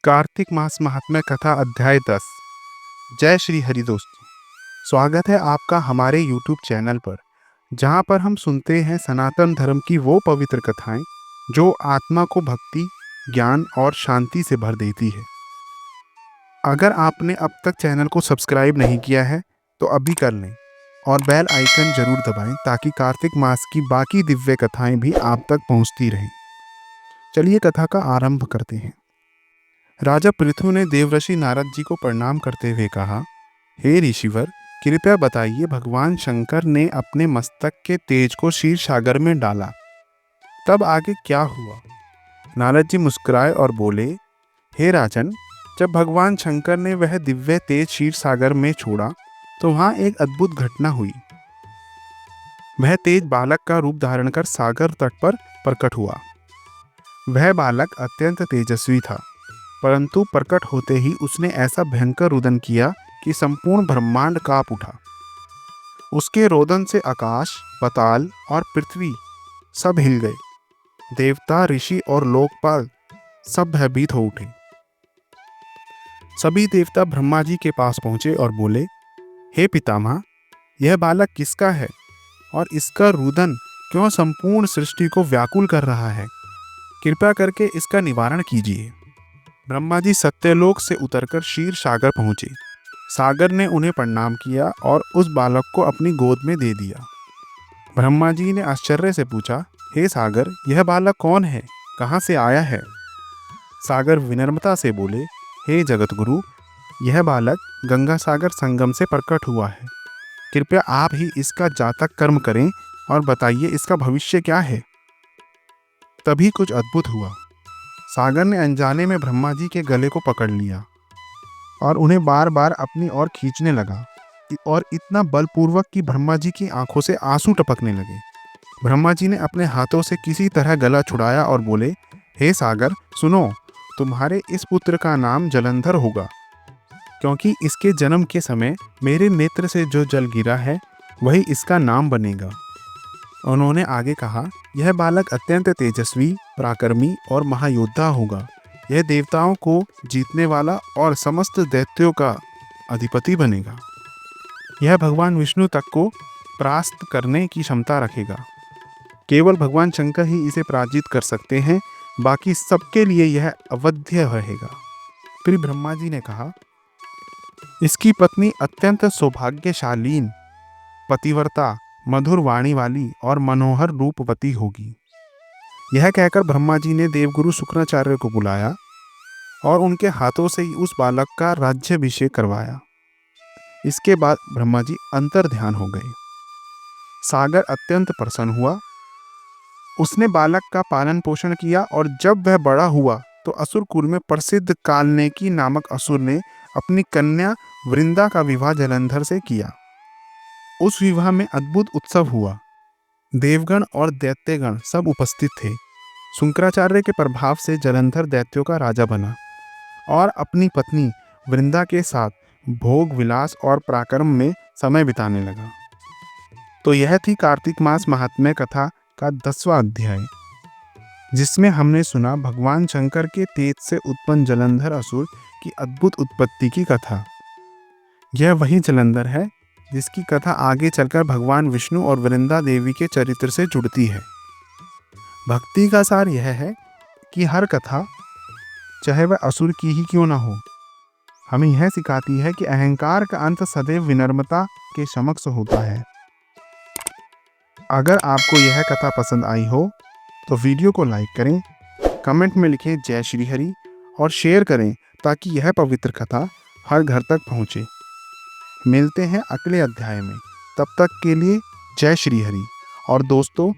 कार्तिक मास महात्म्य कथा अध्याय 10। जय श्री हरि दोस्तों, स्वागत है आपका हमारे YouTube चैनल पर, जहां पर हम सुनते हैं सनातन धर्म की वो पवित्र कथाएं जो आत्मा को भक्ति, ज्ञान और शांति से भर देती है। अगर आपने अब तक चैनल को सब्सक्राइब नहीं किया है तो अभी कर लें और बेल आइकन जरूर दबाएं ताकि कार्तिक मास की बाकी दिव्य कथाएं भी आप तक पहुंचती रहें। चलिए कथा का आरंभ करते हैं। राजा पृथु ने देवर्षि नारद जी को प्रणाम करते हुए कहा, हे ऋषिवर, कृपया बताइए, भगवान शंकर ने अपने मस्तक के तेज को क्षीर सागर में डाला, तब आगे क्या हुआ? नारद जी मुस्कुराए और बोले, हे राजन, जब भगवान शंकर ने वह दिव्य तेज क्षीर सागर में छोड़ा तो वहां एक अद्भुत घटना हुई। वह तेज बालक का रूप धारण कर सागर तट पर प्रकट हुआ। वह बालक अत्यंत तेजस्वी था, परंतु प्रकट होते ही उसने ऐसा भयंकर रुदन किया कि संपूर्ण ब्रह्मांड कांप उठा। उसके रोदन से आकाश, पाताल और पृथ्वी सब हिल गए। देवता, ऋषि और लोकपाल सब भयभीत हो उठे। सभी देवता ब्रह्मा जी के पास पहुंचे और बोले, हे पितामह, यह बालक किसका है और इसका रुदन क्यों संपूर्ण सृष्टि को व्याकुल कर रहा है? कृपया करके इसका निवारण कीजिए। ब्रह्मा जी सत्यलोक से उतरकर क्षीर सागर पहुंचे। सागर ने उन्हें प्रणाम किया और उस बालक को अपनी गोद में दे दिया। ब्रह्मा जी ने आश्चर्य से पूछा, हे सागर, यह बालक कौन है, कहाँ से आया है? सागर विनम्रता से बोले, हे जगतगुरु, यह बालक गंगा सागर संगम से प्रकट हुआ है। कृपया आप ही इसका जातक कर्म करें और बताइए इसका भविष्य क्या है। तभी कुछ अद्भुत हुआ। सागर ने अनजाने में ब्रह्मा जी के गले को पकड़ लिया और उन्हें बार बार अपनी ओर खींचने लगा, और इतना बलपूर्वक कि ब्रह्मा जी की आंखों से आंसू टपकने लगे। ब्रह्मा जी ने अपने हाथों से किसी तरह गला छुड़ाया और बोले, हे सागर, सुनो, तुम्हारे इस पुत्र का नाम जलंधर होगा, क्योंकि इसके जन्म के समय मेरे नेत्र से जो जल गिरा है वही इसका नाम बनेगा। उन्होंने आगे कहा, यह बालक अत्यंत तेजस्वी, पराक्रमी और महायोद्धा होगा। यह देवताओं को जीतने वाला और समस्त दैत्यों का अधिपति बनेगा। यह भगवान विष्णु तक को परास्त करने की क्षमता रखेगा। केवल भगवान शंकर ही इसे पराजित कर सकते हैं, बाकी सबके लिए यह अवध्य रहेगा। फिर ब्रह्मा जी ने कहा, इसकी पत्नी अत्यंत सौभाग्यशालीन, पतिव्रता, मधुर वाणी वाली और मनोहर रूपवती होगी। यह कहकर ब्रह्मा जी ने देवगुरु शुक्राचार्य को बुलाया और उनके हाथों से ही उस बालक का राज्याभिषेक करवाया। इसके बाद ब्रह्मा जी अंतर ध्यान हो गए। सागर अत्यंत प्रसन्न हुआ। उसने बालक का पालन पोषण किया और जब वह बड़ा हुआ तो असुर कुल में प्रसिद्ध कालनेकी नामक असुर ने अपनी कन्या वृंदा का विवाह जलंधर से किया। उस विवाह में अद्भुत उत्सव हुआ। देवगण और दैत्यगण सब उपस्थित थे। शुक्राचार्य के प्रभाव से जलंधर दैत्यों का राजा बना और अपनी पत्नी वृंदा के साथ भोग विलास और पराक्रम में समय बिताने लगा। तो यह थी कार्तिक मास महात्म्य कथा का 10वां अध्याय, जिसमें हमने सुना भगवान शंकर के तेज से उत्पन्न जलंधर असुर की अद्भुत उत्पत्ति की कथा। यह वही जलंधर है जिसकी कथा आगे चलकर भगवान विष्णु और वृंदा देवी के चरित्र से जुड़ती है। भक्ति का सार यह है कि हर कथा, चाहे वह असुर की ही क्यों ना हो, हमें यह सिखाती है कि अहंकार का अंत सदैव विनम्रता के समक्ष होता है। अगर आपको यह कथा पसंद आई हो तो वीडियो को लाइक करें, कमेंट में लिखें जय श्री हरि और शेयर करें ताकि यह पवित्र कथा हर घर तक पहुँचे। मिलते हैं अगले अध्याय में, तब तक के लिए जय श्री हरि। और दोस्तों,